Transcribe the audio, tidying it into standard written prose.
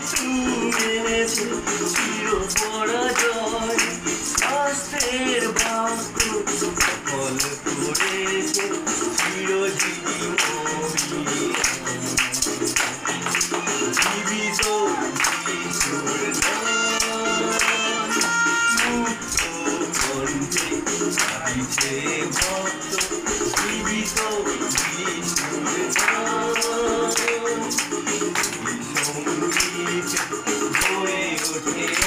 চুমেছে চির পরাজয় শাস্ত্রের বাক্য ফল করেছে চিরজীবী জীবিত যিশুর গান মুক্ত কণ্ঠে গাইছে ভক্ত জীবিত যিশুর গান সঙ্গীত হয়ে ওঠে